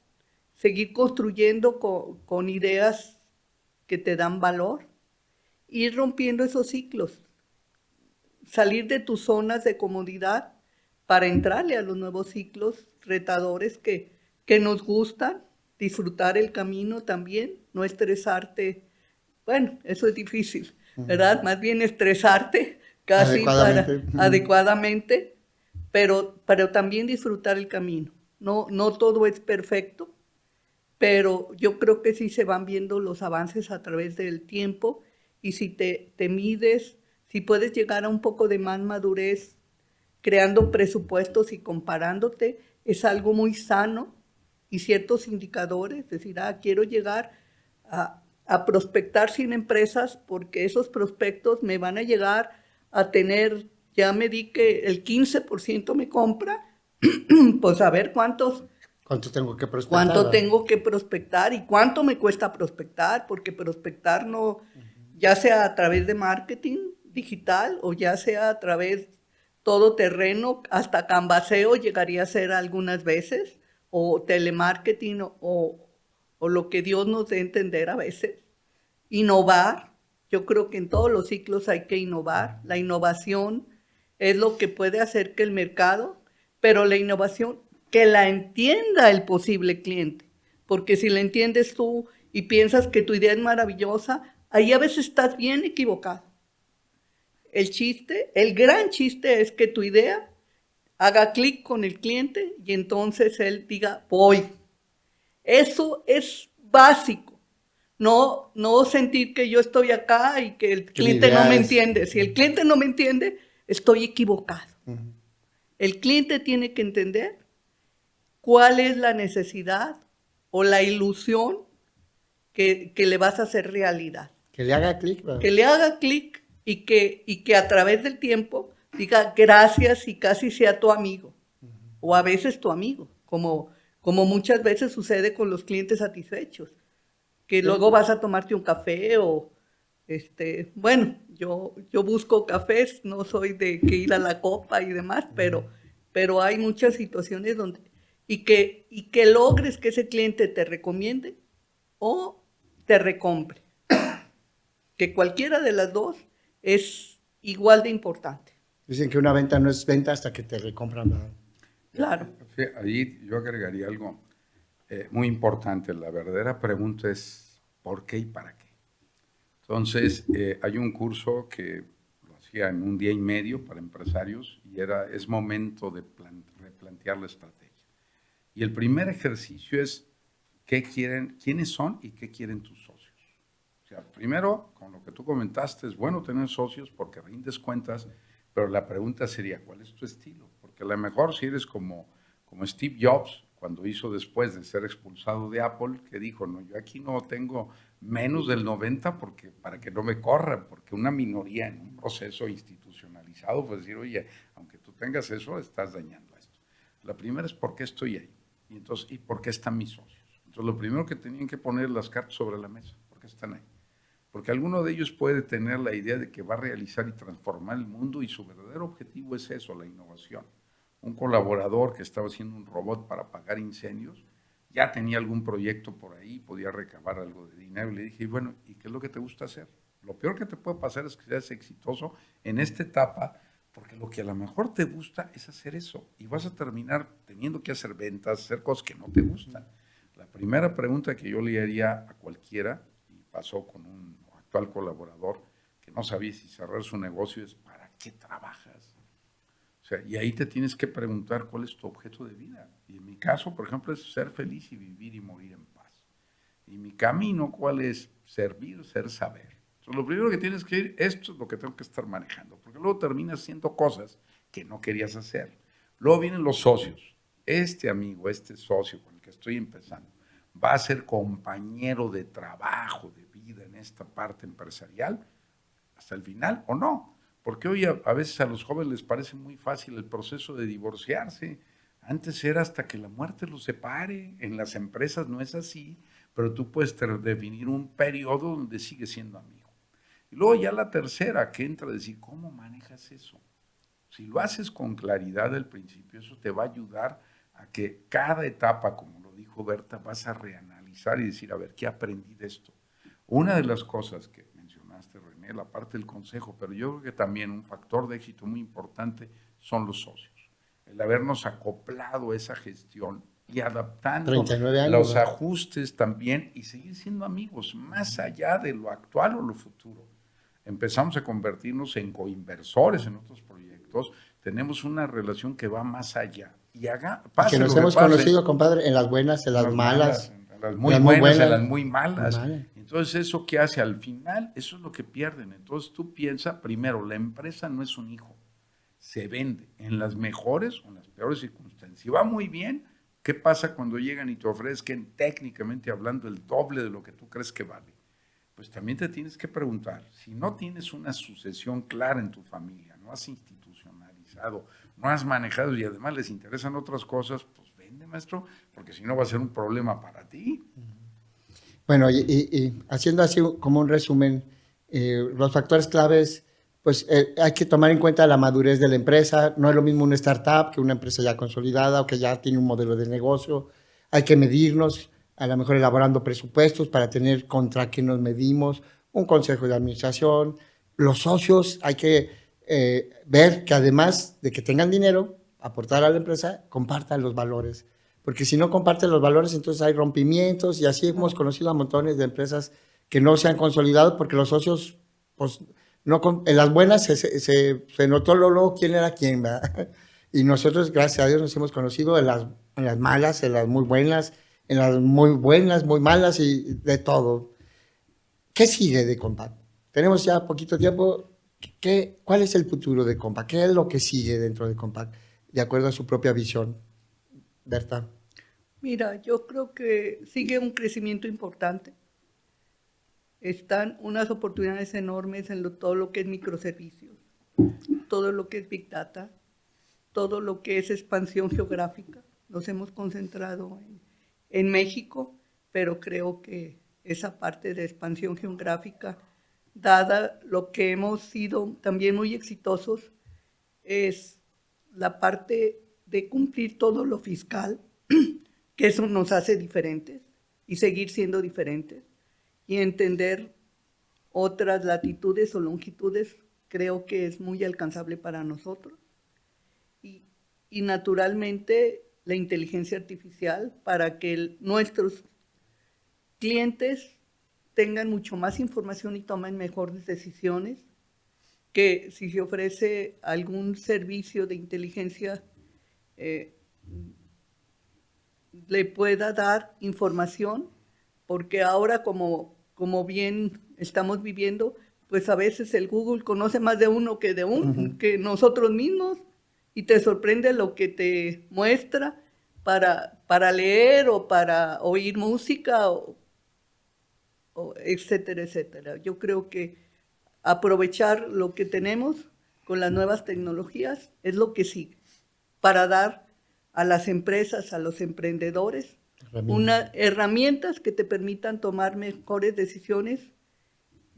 seguir construyendo con ideas que te dan valor, ir rompiendo esos ciclos, salir de tus zonas de comodidad para entrarle a los nuevos ciclos retadores que nos gustan, disfrutar el camino también, no estresarte. Bueno, eso es difícil, ¿verdad? Más bien estresarte casi adecuadamente, pero también disfrutar el camino. No todo es perfecto, pero yo creo que sí se van viendo los avances a través del tiempo y si te mides, si puedes llegar a un poco de más madurez creando presupuestos y comparándote, es algo muy sano y ciertos indicadores, es decir, quiero llegar a prospectar 100 empresas porque esos prospectos me van a llegar a tener, ya me di que el 15% me compra, pues a ver ¿Cuánto tengo que prospectar? ¿Cuánto tengo que prospectar y cuánto me cuesta prospectar? Porque prospectar no, ya sea a través de marketing digital o ya sea a través todo terreno, hasta canvaseo llegaría a ser algunas veces, o telemarketing o lo que Dios nos dé a entender a veces. Innovar, yo creo que en todos los ciclos hay que innovar. La innovación es lo que puede hacer que el mercado, pero la innovación que la entienda el posible cliente, porque si la entiendes tú y piensas que tu idea es maravillosa, ahí a veces estás bien equivocado. El gran chiste es que tu idea haga clic con el cliente y entonces él diga, voy. Eso es básico. No sentir que yo estoy acá y que el cliente no me entiende. Si el cliente no me entiende, estoy equivocado. El cliente tiene que entender cuál es la necesidad o la ilusión que le vas a hacer realidad. Que le haga clic. Que le haga clic y que a través del tiempo diga gracias y casi sea tu amigo. O a veces tu amigo, como muchas veces sucede con los clientes satisfechos. Que luego vas a tomarte un café o, bueno, yo busco cafés, no soy de que ir a la copa y demás, pero hay muchas situaciones donde, y que logres que ese cliente te recomiende o te recompre. Que cualquiera de las dos es igual de importante. Dicen que una venta no es venta hasta que te recompran, ¿verdad? Claro. Ahí yo agregaría algo muy importante. La verdadera pregunta es ¿por qué y para qué? Entonces, hay un curso que lo hacía en un día y medio para empresarios y es momento de replantear la estrategia. Y el primer ejercicio es qué quieren, quiénes son y qué quieren tus socios. O sea, primero, con lo que tú comentaste, es bueno tener socios porque rindes cuentas, pero la pregunta sería, ¿cuál es tu estilo? Porque a lo mejor si eres como Steve Jobs, cuando hizo después de ser expulsado de Apple, que dijo, no, yo aquí no tengo menos del 90 para que no me corran, porque una minoría en un proceso institucionalizado, pues decir, oye, aunque tú tengas eso, estás dañando esto. La primera es ¿por qué estoy ahí? ¿Y por qué están mis socios? Entonces, lo primero que tenían que poner las cartas sobre la mesa, ¿por qué están ahí? Porque alguno de ellos puede tener la idea de que va a realizar y transformar el mundo y su verdadero objetivo es eso, la innovación. Un colaborador que estaba haciendo un robot para apagar incendios, ya tenía algún proyecto por ahí, podía recabar algo de dinero. Y le dije, bueno, ¿y qué es lo que te gusta hacer? Lo peor que te puede pasar es que seas exitoso en esta etapa, porque lo que a lo mejor te gusta es hacer eso. Y vas a terminar teniendo que hacer ventas, hacer cosas que no te gustan. La primera pregunta que yo le haría a cualquiera, y pasó con un actual colaborador que no sabía si cerrar su negocio, es ¿para qué trabajas? O sea, y ahí te tienes que preguntar cuál es tu objeto de vida. Y en mi caso, por ejemplo, es ser feliz y vivir y morir en paz. Y mi camino, ¿cuál es? Servir, ser, saber. Entonces, lo primero que tienes que ir, esto es lo que tengo que estar manejando, porque luego terminas haciendo cosas que no querías hacer. Luego vienen los socios. Este amigo, este socio con el que estoy empezando, va a ser compañero de trabajo, de vida en esta parte empresarial hasta el final o no. Porque hoy a veces a los jóvenes les parece muy fácil el proceso de divorciarse. Antes era hasta que la muerte los separe. En las empresas no es así, pero tú puedes definir un periodo donde sigues siendo amigo. Y luego ya la tercera que entra a decir, ¿cómo manejas eso? Si lo haces con claridad al principio, eso te va a ayudar a que cada etapa, como lo dijo Berta, vas a reanalizar y decir, a ver, ¿qué aprendí de esto? Una de las cosas que mencionaste, René, la parte del consejo, pero yo creo que también un factor de éxito muy importante son los socios. El habernos acoplado a esa gestión y adaptando 39 años, los ¿verdad? ajustes también y seguir siendo amigos más allá de lo actual o lo futuro. Empezamos a convertirnos en coinversores en otros proyectos, tenemos una relación que va más allá. Y pase Que nos lo que hemos pase, conocido, compadre, en las buenas, en las malas, en las muy en las muy buenas, en buenas, las muy malas. malas. Entonces, ¿eso qué hace? Al final, eso es lo que pierden. Entonces, tú piensas, primero, la empresa no es un hijo, se vende en las mejores o en las peores circunstancias. Si va muy bien, ¿qué pasa cuando llegan y te ofrezcan, técnicamente hablando, el doble de lo que tú crees que vale? Pues también te tienes que preguntar, si no tienes una sucesión clara en tu familia, no has institucionalizado, no has manejado y además les interesan otras cosas, pues vende, maestro, porque si no va a ser un problema para ti. Bueno, y haciendo así como un resumen, los factores claves, pues hay que tomar en cuenta la madurez de la empresa. No es lo mismo una startup que una empresa ya consolidada o que ya tiene un modelo de negocio. Hay que medirnos, a lo mejor elaborando presupuestos para tener contra qué nos medimos, un consejo de administración. Los socios, hay que ver que además de que tengan dinero, aportar a la empresa, compartan los valores. Porque si no comparten los valores, entonces hay rompimientos y así hemos conocido a montones de empresas que no se han consolidado porque los socios, pues, no, en las buenas se notó luego quién era quién, ¿verdad? Y nosotros, gracias a Dios, nos hemos conocido en las malas, en las muy buenas, muy malas y de todo. ¿Qué sigue de Compact? Tenemos ya poquito tiempo. ¿Cuál es el futuro de Compact? ¿Qué es lo que sigue dentro de Compact? De acuerdo a su propia visión. Berta. Mira, yo creo que sigue un crecimiento importante. Están unas oportunidades enormes en todo lo que es microservicios, todo lo que es Big Data, todo lo que es expansión geográfica. Nos hemos concentrado en México, pero creo que esa parte de expansión geográfica, dada lo que hemos sido también muy exitosos, es la parte de cumplir todo lo fiscal, que eso nos hace diferentes y seguir siendo diferentes, y entender otras latitudes o longitudes, creo que es muy alcanzable para nosotros. Y naturalmente la inteligencia artificial para que nuestros clientes tengan mucho más información y tomen mejores decisiones, que si se ofrece algún servicio de inteligencia le pueda dar información, porque ahora como bien estamos viviendo, pues a veces el Google conoce más de uno que que nosotros mismos, y te sorprende lo que te muestra para leer o para oír música, o etcétera, etcétera. Yo creo que aprovechar lo que tenemos con las nuevas tecnologías es lo que sigue, para dar a las empresas, a los emprendedores, unas herramientas que te permitan tomar mejores decisiones.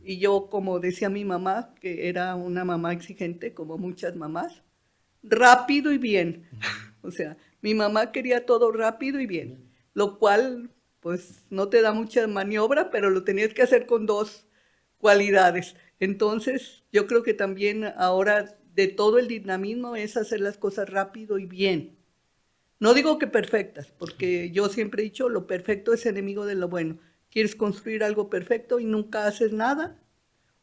Y yo, como decía mi mamá, que era una mamá exigente, como muchas mamás, rápido y bien. O sea, mi mamá quería todo rápido y bien, lo cual pues no te da mucha maniobra, pero lo tenías que hacer con dos cualidades. Entonces, yo creo que también ahora de todo el dinamismo es hacer las cosas rápido y bien. No digo que perfectas, porque yo siempre he dicho, lo perfecto es enemigo de lo bueno. Quieres construir algo perfecto y nunca haces nada,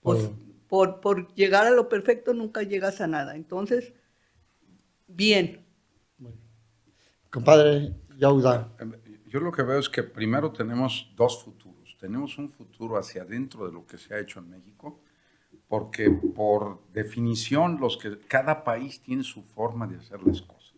pues por llegar a lo perfecto nunca llegas a nada. Entonces, Bien. Compadre Yauda. Yo lo que veo es que primero tenemos dos futuros. Tenemos un futuro hacia adentro de lo que se ha hecho en México, porque por definición cada país tiene su forma de hacer las cosas.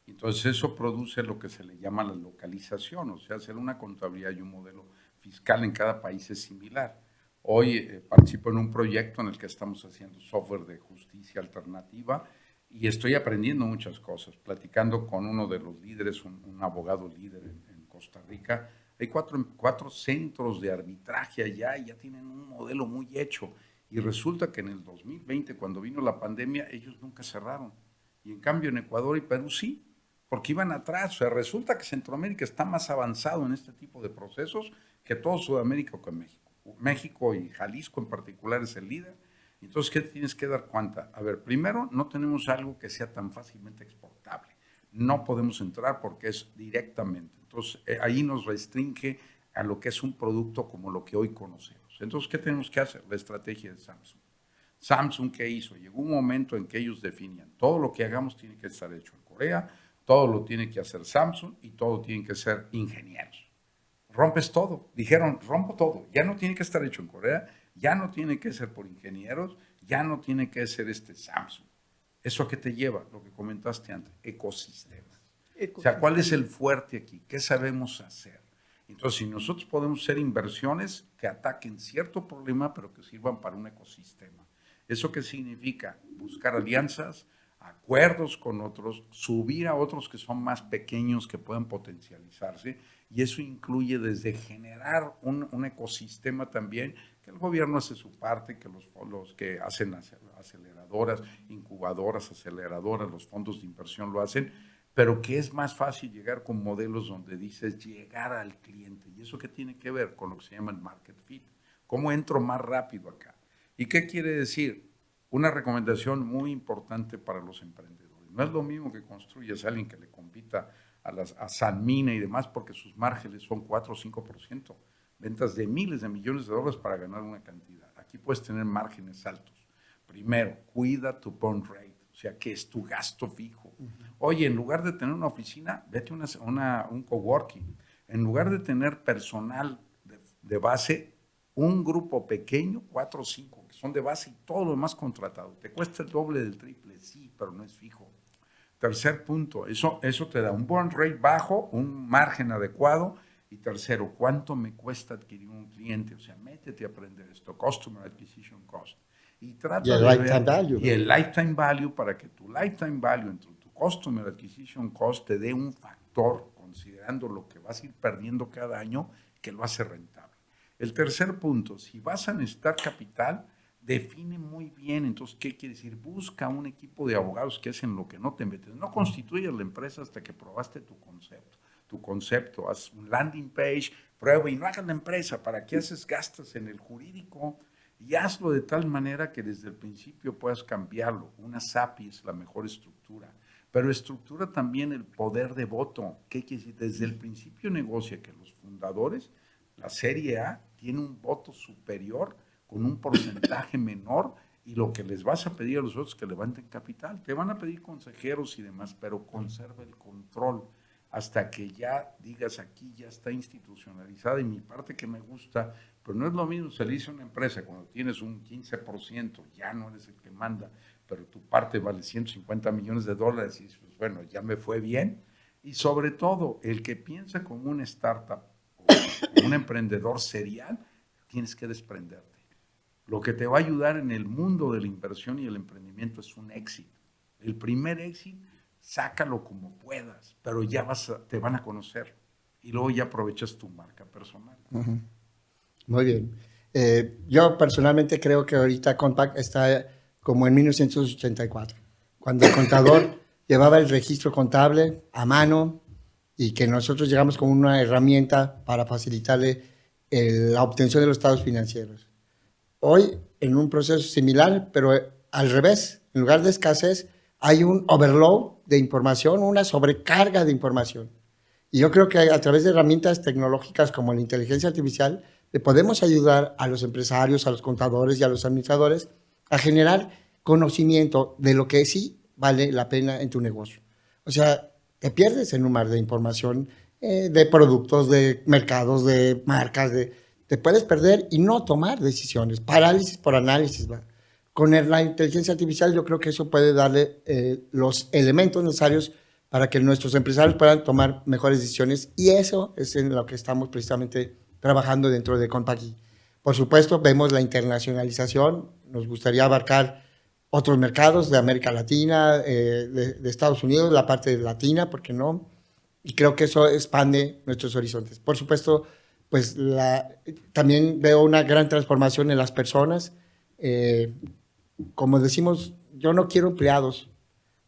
Entonces eso produce lo que se le llama la localización, o sea, hacer una contabilidad y un modelo fiscal en cada país es similar. Hoy participo en un proyecto en el que estamos haciendo software de justicia alternativa y estoy aprendiendo muchas cosas, platicando con uno de los líderes, un abogado líder en Costa Rica. Hay cuatro centros de arbitraje allá y ya tienen un modelo muy hecho. Y resulta que en el 2020, cuando vino la pandemia, ellos nunca cerraron. Y en cambio en Ecuador y Perú sí, porque iban atrás. O sea, resulta que Centroamérica está más avanzado en este tipo de procesos que todo Sudamérica o que México. México y Jalisco en particular es el líder. Entonces, ¿qué tienes que dar cuenta? A ver, primero, no tenemos algo que sea tan fácilmente exportable. No podemos entrar porque es directamente. Entonces, ahí nos restringe a lo que es un producto como lo que hoy conocemos. Entonces, ¿qué tenemos que hacer? La estrategia de Samsung. Samsung, ¿qué hizo? Llegó un momento en que ellos definían, todo lo que hagamos tiene que estar hecho en Corea, todo lo tiene que hacer Samsung y todo tiene que ser ingenieros. Rompes todo. Dijeron, rompo todo. Ya no tiene que estar hecho en Corea, ya no tiene que ser por ingenieros, ya no tiene que ser Samsung. ¿Eso a qué te lleva? Lo que comentaste antes, ecosistemas. O sea, ¿cuál es el fuerte aquí? ¿Qué sabemos hacer? Entonces, si nosotros podemos hacer inversiones que ataquen cierto problema, pero que sirvan para un ecosistema. ¿Eso qué significa? Buscar alianzas, acuerdos con otros, subir a otros que son más pequeños, que puedan potencializarse, y eso incluye desde generar un ecosistema también, que el gobierno hace su parte, que los que hacen aceleradoras, incubadoras, aceleradoras, los fondos de inversión lo hacen, pero que es más fácil llegar con modelos donde dices llegar al cliente. ¿Y eso qué tiene que ver con lo que se llama el market fit? ¿Cómo entro más rápido acá? ¿Y qué quiere decir? Una recomendación muy importante para los emprendedores. No es lo mismo que construyas a alguien que le compita a Sanmina y demás, porque sus márgenes son 4 o 5%. Ventas de miles de millones de dólares para ganar una cantidad. Aquí puedes tener márgenes altos. Primero, cuida tu burn rate, o sea, que es tu gasto fijo. Oye, en lugar de tener una oficina, vete a un coworking. En lugar de tener personal de base, un grupo pequeño, 4 o 5, que son de base y todo lo demás contratado. ¿Te cuesta el doble del triple? Sí, pero no es fijo. Tercer punto, eso te da un burn rate bajo, un margen adecuado. Y tercero, ¿cuánto me cuesta adquirir un cliente? O sea, métete a aprender esto, Customer Acquisition Cost. Y trata el lifetime value. Y el lifetime value, para que tu lifetime value entre tu Customer Acquisition Cost te dé un factor, considerando lo que vas a ir perdiendo cada año, que lo hace rentable. El tercer punto, si vas a necesitar capital, define muy bien. Entonces, ¿qué quiere decir? Busca un equipo de abogados que hacen lo que no te metes. No constituyas la empresa hasta que probaste tu concepto. Haz un landing page, prueba y no hagas la empresa. ¿Para qué haces gastos en el jurídico? Y hazlo de tal manera que desde el principio puedas cambiarlo. Una SAPI es la mejor estructura. Pero estructura también el poder de voto. ¿Qué quiere decir? Desde el principio negocia que los fundadores, la Serie A, tiene un voto superior con un porcentaje menor, y lo que les vas a pedir a los otros es que levanten capital. Te van a pedir consejeros y demás, pero conserva el control hasta que ya digas aquí ya está institucionalizada. Y mi parte que me gusta, pero no es lo mismo salirse a una empresa cuando tienes un 15%, ya no eres el que manda, pero tu parte vale 150 millones de dólares y dices, pues bueno, ya me fue bien. Y sobre todo, el que piensa como una startup o como un emprendedor serial, tienes que desprenderte. Lo que te va a ayudar en el mundo de la inversión y el emprendimiento es un éxito. El primer éxito, sácalo como puedas, pero ya te van a conocer y luego ya aprovechas tu marca personal. Uh-huh. Muy bien. Yo personalmente creo que ahorita Compact está como en 1984, cuando el contador llevaba el registro contable a mano y que nosotros llegamos con una herramienta para facilitarle la obtención de los estados financieros. Hoy, en un proceso similar, pero al revés, en lugar de escasez, hay un overload de información, una sobrecarga de información. Y yo creo que a través de herramientas tecnológicas como la inteligencia artificial, le podemos ayudar a los empresarios, a los contadores y a los administradores a generar conocimiento de lo que sí vale la pena en tu negocio. O sea, te pierdes en un mar de información, de productos, de mercados, de marcas, te puedes perder y no tomar decisiones. Parálisis por análisis, ¿va? Con la inteligencia artificial yo creo que eso puede darle los elementos necesarios para que nuestros empresarios puedan tomar mejores decisiones, y eso es en lo que estamos precisamente trabajando dentro de Compagui. Por supuesto, vemos la internacionalización, nos gustaría abarcar otros mercados de América Latina, de Estados Unidos, la parte latina, ¿por qué no? Y creo que eso expande nuestros horizontes. Por supuesto, pues también veo una gran transformación en las personas. Como decimos, yo no quiero empleados,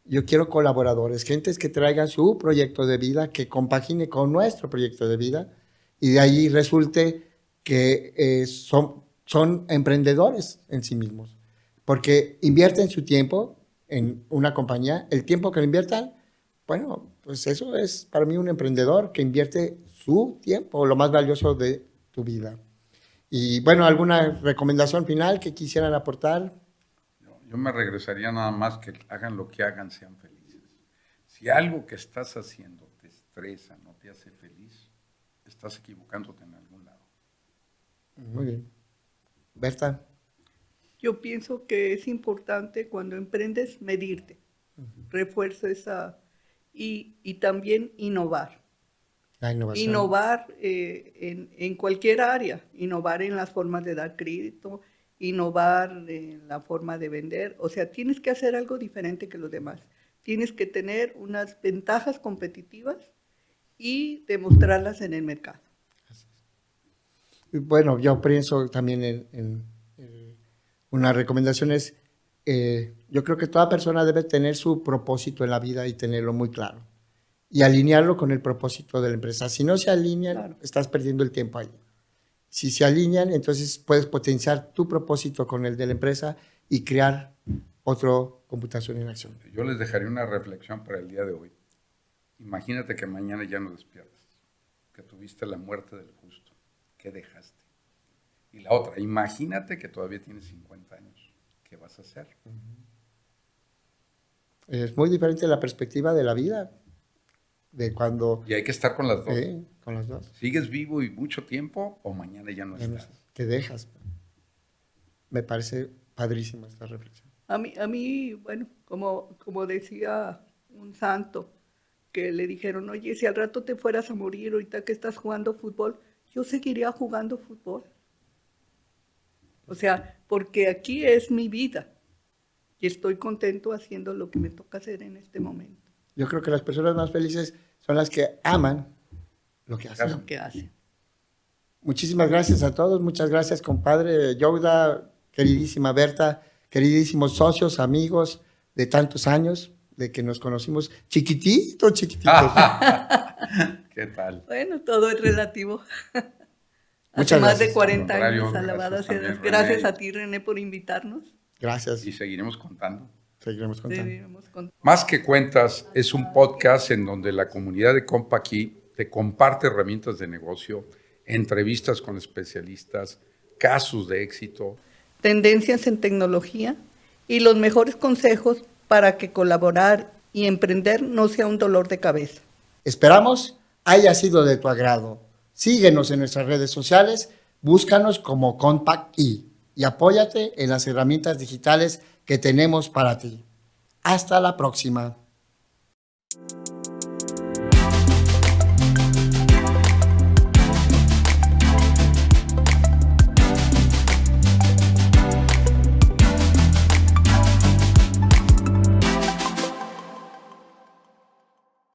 yo quiero colaboradores, gentes que traigan su proyecto de vida, que compagine con nuestro proyecto de vida, y de ahí resulte que son emprendedores en sí mismos, porque invierten su tiempo en una compañía. El tiempo que lo inviertan, bueno, pues eso es para mí un emprendedor que invierte su tiempo, lo más valioso de tu vida. Y bueno, ¿alguna recomendación final que quisieran aportar? Yo me regresaría nada más que hagan lo que hagan, sean felices. Si algo que estás haciendo te estresa, no te hace feliz, estás equivocándote en algún lado. Muy bien. Berta. Yo pienso que es importante cuando emprendes medirte, refuerzo esa, y también innovar. La innovación. Innovar en cualquier área, innovar en las formas de dar crédito, innovar en la forma de vender. O sea, tienes que hacer algo diferente que los demás. Tienes que tener unas ventajas competitivas y demostrarlas en el mercado. Bueno, yo pienso también en una recomendación es, yo creo que toda persona debe tener su propósito en la vida y tenerlo muy claro, y alinearlo con el propósito de la empresa. Si no se alinean, claro, estás perdiendo el tiempo ahí. Si se alinean, entonces puedes potenciar tu propósito con el de la empresa y crear otro computación en acción. Yo les dejaría una reflexión para el día de hoy. Imagínate que mañana ya no despiertas, que tuviste la muerte del justo. ¿Qué dejaste? Y la otra, imagínate que todavía tienes 50 años. ¿Qué vas a hacer? Es muy diferente la perspectiva de la vida, de cuando... Y hay que estar con las dos. Con las dos. ¿Sigues vivo y mucho tiempo o mañana ya no estás? ¿Qué dejas? Me parece padrísima esta reflexión. A mí, bueno, como decía un santo, que le dijeron, oye, si al rato te fueras a morir, ahorita que estás jugando fútbol, yo seguiría jugando fútbol. O sea, porque aquí es mi vida y estoy contento haciendo lo que me toca hacer en este momento. Yo creo que las personas más felices son las que aman lo que hacen. Lo que hacen. Muchísimas gracias a todos. Muchas gracias, compadre Youda, queridísima Berta, queridísimos socios, amigos de tantos años, de que nos conocimos chiquititos. ¿Qué tal? Bueno, todo es relativo. Muchas Hace más gracias. de 40 años, alabado sea Dios. Gracias a ti, René, por invitarnos. Gracias. Y seguiremos contando. Seguiremos contando. Más que Cuentas es un podcast en donde la comunidad de Compagui te comparte herramientas de negocio, entrevistas con especialistas, casos de éxito, tendencias en tecnología y los mejores consejos para que colaborar y emprender no sea un dolor de cabeza. Esperamos haya sido de tu agrado. Síguenos en nuestras redes sociales, búscanos como Compagui y apóyate en las herramientas digitales que tenemos para ti. Hasta la próxima.